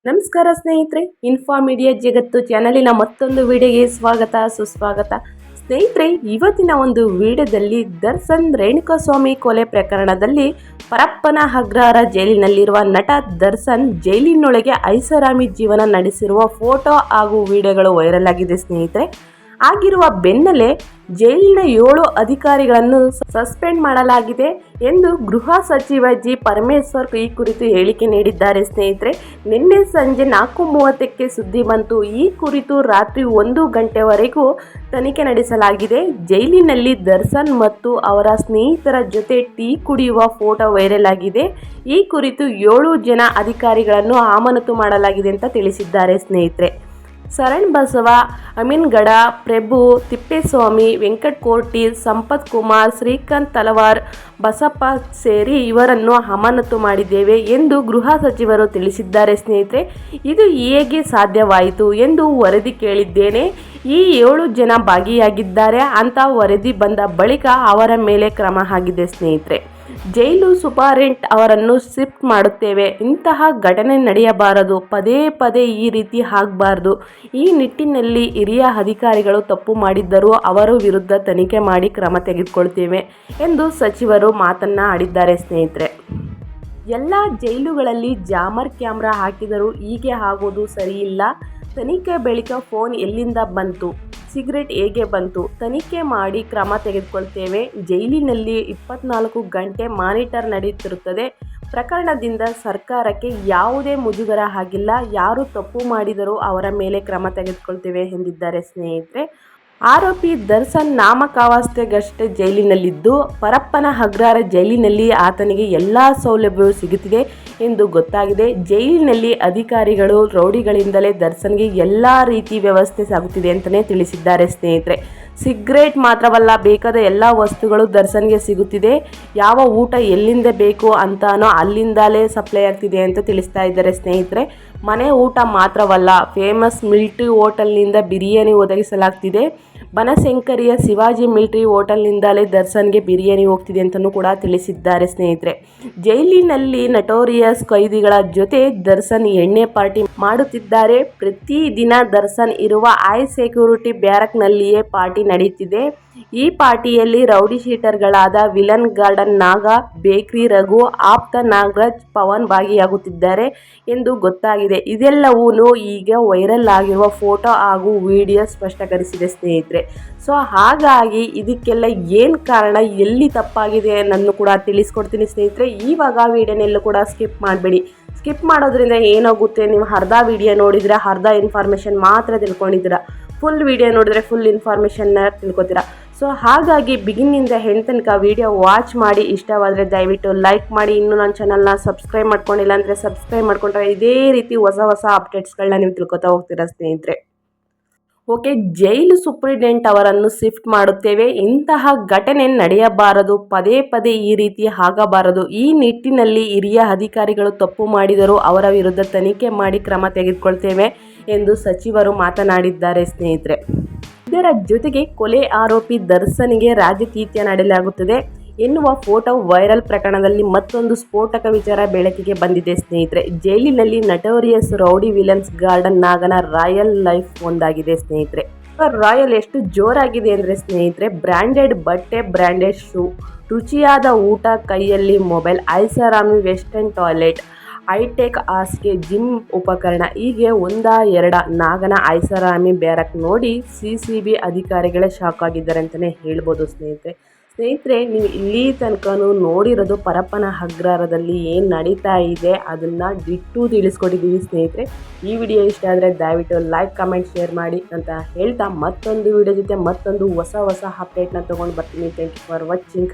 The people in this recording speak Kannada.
ನಮಸ್ಕಾರ ಸ್ನೇಹಿತರೆ, ಇನ್ಫಾ ಮೀಡಿಯಾ ಜಗತ್ತು ಚಾನಲಿನ ಮತ್ತೊಂದು ವಿಡಿಯೋಗೆ ಸ್ವಾಗತ ಸುಸ್ವಾಗತ. ಸ್ನೇಹಿತರೆ, ಇವತ್ತಿನ ಒಂದು ವಿಡಿಯೋದಲ್ಲಿ ದರ್ಶನ್ ರೇಣುಕಾಸ್ವಾಮಿ ಕೊಲೆ ಪ್ರಕರಣದಲ್ಲಿ ಪರಪ್ಪನ ಅಗ್ರಹಾರ ಜೈಲಿನಲ್ಲಿರುವ ನಟ ದರ್ಶನ್ ಜೈಲಿನೊಳಗೆ ಐಷಾರಾಮಿ ಜೀವನ ನಡೆಸಿರುವ ಫೋಟೋ ಹಾಗೂ ವಿಡಿಯೋಗಳು ವೈರಲ್ ಆಗಿದೆ ಸ್ನೇಹಿತರೆ. ಆಗಿರುವ ಬೆನ್ನಲ್ಲೇ ಜೈಲಿನ 7 ಅಧಿಕಾರಿಗಳನ್ನು ಸಸ್ಪೆಂಡ್ ಮಾಡಲಾಗಿದೆ ಎಂದು ಗೃಹ ಸಚಿವ ಜಿ ಪರಮೇಶ್ವರ್ ಈ ಕುರಿತು ಹೇಳಿಕೆ ನೀಡಿದ್ದಾರೆ ಸ್ನೇಹಿತರೆ. ನಿನ್ನೆ ಸಂಜೆ 4:30ಕ್ಕೆ ಸುದ್ದಿ ಬಂತು. ಈ ಕುರಿತು ರಾತ್ರಿ 1 ಗಂಟೆವರೆಗೂ ತನಿಖೆ ನಡೆಸಲಾಗಿದೆ. ಜೈಲಿನಲ್ಲಿ ದರ್ಶನ್ ಮತ್ತು ಅವರ ಸ್ನೇಹಿತರ ಜೊತೆ ಟೀ ಕುಡಿಯುವ ಫೋಟೋ ವೈರಲ್ ಆಗಿದೆ. ಈ ಕುರಿತು 7 ಜನ ಅಧಿಕಾರಿಗಳನ್ನು ಅಮಾನತು ಮಾಡಲಾಗಿದೆ ಅಂತ ತಿಳಿಸಿದ್ದಾರೆ ಸ್ನೇಹಿತರೆ. ಶರಣ್ ಬಸವ, ಅಮೀನ್ಗಡ, ಪ್ರಭು, ತಿಪ್ಪೇಸ್ವಾಮಿ, ವೆಂಕಟ್ ಕೋರ್ಟಿ, ಸಂಪತ್ ಕುಮಾರ್, ಶ್ರೀಕಾಂತ್ ತಲವಾರ್, ಬಸಪ್ಪ ಸೇರಿ ಇವರನ್ನು ಅಮಾನತು ಮಾಡಿದ್ದೇವೆ ಎಂದು ಗೃಹ ಸಚಿವರು ತಿಳಿಸಿದ್ದಾರೆ ಸ್ನೇಹಿತರೆ. ಇದು ಹೇಗೆ ಸಾಧ್ಯವಾಯಿತು ಎಂದು ವರದಿ ಕೇಳಿದ್ದೇನೆ. ಈ 7 ಜನ ಭಾಗಿಯಾಗಿದ್ದಾರೆ ಅಂತ ವರದಿ ಬಂದ ಬಳಿಕ ಅವರ ಮೇಲೆ ಕ್ರಮ ಆಗಿದೆ ಸ್ನೇಹಿತರೆ. ಜೈಲು ಸೂಪರಿಂಟೆಂಡೆಂಟ್ ಅವರನ್ನು ಶಿಫ್ಟ್ ಮಾಡುತ್ತೇವೆ. ಇಂತಹ ಘಟನೆ ನಡೆಯಬಾರದು. ಪದೇ ಪದೇ ಈ ರೀತಿ ಆಗಬಾರದು. ಈ ನಿಟ್ಟಿನಲ್ಲಿ ಹಿರಿಯ ಅಧಿಕಾರಿಗಳು ತಪ್ಪು ಮಾಡಿದ್ದರೂ ಅವರ ವಿರುದ್ಧ ತನಿಖೆ ಮಾಡಿ ಕ್ರಮ ತೆಗೆದುಕೊಳ್ತೇವೆ ಎಂದು ಸಚಿವರು ಮಾತನಾಡಿದ್ದಾರೆ ಸ್ನೇಹಿತರೆ. ಎಲ್ಲ ಜೈಲುಗಳಲ್ಲಿ ಜಾಮರ್ ಕ್ಯಾಮ್ರಾ ಹಾಕಿದರೂ ಹೀಗೆ ಆಗೋದು ಸರಿಯಿಲ್ಲ. ತನಿಖೆ ಬಳಿಕ ಫೋನ್ ಎಲ್ಲಿಂದ ಬಂತು, ಸಿಗರೇಟ್ ಹೇಗೆ ಬಂತು, ತನಿಖೆ ಮಾಡಿ ಕ್ರಮ ತೆಗೆದುಕೊಳ್ತೇವೆ. ಜೈಲಿನಲ್ಲಿ 24 ಗಂಟೆ ಮಾನಿಟರ್ ನಡೆಯುತ್ತಿರುತ್ತದೆ. ಪ್ರಕರಣದಿಂದ ಸರ್ಕಾರಕ್ಕೆ ಯಾವುದೇ ಮುಜುಗರ ಆಗಿಲ್ಲ. ಯಾರು ತಪ್ಪು ಮಾಡಿದರೂ ಅವರ ಮೇಲೆ ಕ್ರಮ ತೆಗೆದುಕೊಳ್ತೇವೆ ಎಂದಿದ್ದಾರೆ ಸ್ನೇಹಿತರೆ. ಆರೋಪಿ ದರ್ಶನ್ ನಾಮಕಾವಸ್ಥೆಗಷ್ಟೇ ಜೈಲಿನಲ್ಲಿದ್ದು, ಪರಪ್ಪನ ಅಗ್ರಹಾರ ಜೈಲಿನಲ್ಲಿ ಆತನಿಗೆ ಎಲ್ಲ ಸೌಲಭ್ಯವೂ ಸಿಗುತ್ತಿದೆ ಎಂದು ಗೊತ್ತಾಗಿದೆ. ಜೈಲಿನಲ್ಲಿ ಅಧಿಕಾರಿಗಳು, ರೌಡಿಗಳಿಂದಲೇ ದರ್ಶನ್ಗೆ ಎಲ್ಲ ರೀತಿ ವ್ಯವಸ್ಥೆ ಸಾಗುತ್ತಿದೆ ಅಂತಲೇ ತಿಳಿಸಿದ್ದಾರೆ ಸ್ನೇಹಿತರೆ. ಸಿಗರೇಟ್ ಮಾತ್ರವಲ್ಲ, ಬೇಕಾದ ಎಲ್ಲ ವಸ್ತುಗಳು ದರ್ಶನ್ಗೆ ಸಿಗುತ್ತಿದೆ. ಯಾವ ಊಟ ಎಲ್ಲಿಂದ ಬೇಕು ಅಂತಾನೋ ಅಲ್ಲಿಂದಲೇ ಸಪ್ಲೈ ಆಗ್ತಿದೆ ಅಂತ ತಿಳಿಸ್ತಾ ಇದ್ದಾರೆ ಸ್ನೇಹಿತರೆ. ಮನೆ ಊಟ ಮಾತ್ರವಲ್ಲ, ಫೇಮಸ್ ಮಿಲಿಟರಿ ಹೋಟೆಲ್ನಿಂದ ಬಿರಿಯಾನಿ ಒದಗಿಸಲಾಗ್ತಿದೆ. ಬನಶಂಕರಿಯ ಶಿವಾಜಿ ಮಿಲಿಟರಿ ಹೋಟೆಲ್ನಿಂದಲೇ ದರ್ಶನ್ಗೆ ಬಿರಿಯಾನಿ ಹೋಗ್ತಿದೆ ಅಂತಲೂ ಕೂಡ ತಿಳಿಸಿದ್ದಾರೆ ಸ್ನೇಹಿತರೆ. ಜೈಲಿನಲ್ಲಿ ನಟೋರಿಯಸ್ ಕೈದಿಗಳ ಜೊತೆ ದರ್ಶನ್ ಎಣ್ಣೆ ಪಾರ್ಟಿ ಮಾಡುತ್ತಿದ್ದಾರೆ. ಪ್ರತಿದಿನ ದರ್ಶನ್ ಇರುವ ಹೈ ಸೆಕ್ಯೂರಿಟಿ ಬ್ಯಾರಕ್ನಲ್ಲಿಯೇ ಪಾರ್ಟಿ ನಡೆಯುತ್ತಿದೆ. ಈ ಪಾರ್ಟಿಯಲ್ಲಿ ರೌಡಿ ಶೀಟರ್ಗಳಾದ ವಿಲನ್ ಗಾರ್ಡನ್ ನಾಗ, ಬೇಕ್ರಿ ರಘು, ಆಪ್ತ ನಾಗರಾಜ್, ಪವನ್ ಭಾಗಿಯಾಗುತ್ತಿದ್ದಾರೆ ಎಂದು ಗೊತ್ತಾಗಿದೆ. ಇದೆಲ್ಲವೂ ಈಗ ವೈರಲ್ ಆಗಿರುವ ಫೋಟೋ ಹಾಗೂ ವಿಡಿಯೋ ಸ್ಪಷ್ಟೀಕರಿಸಿದೆ ಸ್ನೇಹಿತರೆ. ಸೊ ಹಾಗಾಗಿ ಇದಕ್ಕೆಲ್ಲ ಏನು ಕಾರಣ, ಎಲ್ಲಿ ತಪ್ಪಾಗಿದೆ ಅನ್ನೋದನ್ನು ಕೂಡ ತಿಳಿಸ್ಕೊಡ್ತೀನಿ ಸ್ನೇಹಿತರೆ. ಇವಾಗ ವಿಡಿಯೋನೆಲ್ಲೂ ಕೂಡ ಸ್ಕಿಪ್ ಮಾಡಬೇಡಿ. ಸ್ಕಿಪ್ ಮಾಡೋದ್ರಿಂದ ಏನಾಗುತ್ತೆ, ನೀವು ಅರ್ಧ ವಿಡಿಯೋ ನೋಡಿದರೆ ಅರ್ಧ ಇನ್ಫಾರ್ಮೇಷನ್ ಮಾತ್ರ ತಿಳ್ಕೊಂಡಿದ್ದೀರಾ. ಫುಲ್ ವಿಡಿಯೋ ನೋಡಿದ್ರೆ ಫುಲ್ ಇನ್ಫಾರ್ಮೇಷನ್ನ ತಿಳ್ಕೊತೀರಾ. ಸೊ ಹಾಗಾಗಿ ಬಿಗಿನಿಂದ ಎಂಡ್ ತನಕ ವಿಡಿಯೋ ವಾಚ್ ಮಾಡಿ. ಇಷ್ಟವಾದರೆ ದಯವಿಟ್ಟು ಲೈಕ್ ಮಾಡಿ. ಇನ್ನೂ ನನ್ನ ಚಾನಲ್ನ ಸಬ್ಸ್ಕ್ರೈಬ್ ಮಾಡ್ಕೊಂಡಿಲ್ಲ ಅಂದರೆ ಸಬ್ಸ್ಕ್ರೈಬ್ ಮಾಡ್ಕೊಂಡ್ರೆ ಇದೇ ರೀತಿ ಹೊಸ ಅಪ್ಡೇಟ್ಸ್ಗಳನ್ನ ನೀವು ತಿಳ್ಕೊತಾ ಹೋಗ್ತೀರಾ ಸ್ನೇಹಿತರೆ. ಓಕೆ, ಜೈಲು ಸೂಪರಿಂಟೆಂಡೆಂಟ್ ಅವರನ್ನು ಶಿಫ್ಟ್ ಮಾಡುತ್ತೇವೆ. ಇಂತಹ ಘಟನೆ ನಡೆಯಬಾರದು. ಪದೇ ಪದೇ ಈ ರೀತಿ ಆಗಬಾರದು. ಈ ನಿಟ್ಟಿನಲ್ಲಿ ಹಿರಿಯ ಅಧಿಕಾರಿಗಳು ತಪ್ಪು ಮಾಡಿದರೂ ಅವರ ವಿರುದ್ಧ ತನಿಖೆ ಮಾಡಿ ಕ್ರಮ ತೆಗೆದುಕೊಳ್ತೇವೆ ಎಂದು ಸಚಿವರು ಮಾತನಾಡಿದ್ದಾರೆ ಸ್ನೇಹಿತರೆ. ಇದರ ಜೊತೆಗೆ ಕೊಲೆ ಆರೋಪಿ ದರ್ಶನ್ಗೆ ರಾಜಕೀಯ ನಡೆಯಲಾಗುತ್ತದೆ ಎನ್ನುವ ಫೋಟೋ ವೈರಲ್ ಪ್ರಕರಣದಲ್ಲಿ ಮತ್ತೊಂದು ಸ್ಫೋಟಕ ವಿಚಾರ ಬೆಳಕಿಗೆ ಬಂದಿದೆ ಸ್ನೇಹಿತರೆ. ಜೈಲಿನಲ್ಲಿ ನಟೋರಿಯಸ್ ರೌಡಿ ವಿಲನ್ಸ್ ಗಾರ್ಡನ್ ನಾಗನ ರಾಯಲ್ ಲೈಫ್ ಒಂದಾಗಿದೆ ಸ್ನೇಹಿತರೆ. ರಾಯಲ್ ಎಷ್ಟು ಜೋರಾಗಿದೆ ಅಂದರೆ ಸ್ನೇಹಿತರೆ, ಬ್ರ್ಯಾಂಡೆಡ್ ಬಟ್ಟೆ, ಬ್ರ್ಯಾಂಡೆಡ್ ಶೂ, ರುಚಿಯಾದ ಊಟ, ಕೈಯಲ್ಲಿ ಮೊಬೈಲ್, ಐಷಾರಾಮಿ ವೆಸ್ಟರ್ನ್ ಟಾಯ್ಲೆಟ್, ಹೈಟೆಕ್ ಹಾಸಿಗೆ, ಜಿಮ್ ಉಪಕರಣ, ಹೀಗೆ 1-2 ನಾಗನ ಐಷಾರಾಮಿ ಬ್ಯಾರಕ್ ನೋಡಿ CCB ಅಧಿಕಾರಿಗಳೇ ಶಾಕ್ ಆಗಿದ್ದಾರೆ ಅಂತಲೇ ಹೇಳ್ಬೋದು ಸ್ನೇಹಿತರೆ. ನೀವು ಇಲ್ಲಿ ತನಕ ನೋಡಿರೋದು ಪರಪ್ಪನ ಅಗ್ರಹಾರದಲ್ಲಿ ಏನು ನಡೀತಾ ಇದೆ ಅದನ್ನು ದಿಟ್ಟು ತಿಳಿಸ್ಕೊಟ್ಟಿದ್ದೀವಿ ಸ್ನೇಹಿತರೆ. ಈ ವಿಡಿಯೋ ಇಷ್ಟ ಆದರೆ ದಯವಿಟ್ಟು ಲೈಕ್, ಕಮೆಂಟ್, ಶೇರ್ ಮಾಡಿ ಅಂತ ಹೇಳ್ತಾ ಮತ್ತೊಂದು ವಿಡಿಯೋ ಜೊತೆ ಮತ್ತೊಂದು ಹೊಸ ಅಪ್ಡೇಟ್ನ ತೊಗೊಂಡು ಬರ್ತೀನಿ. Thank you for watching.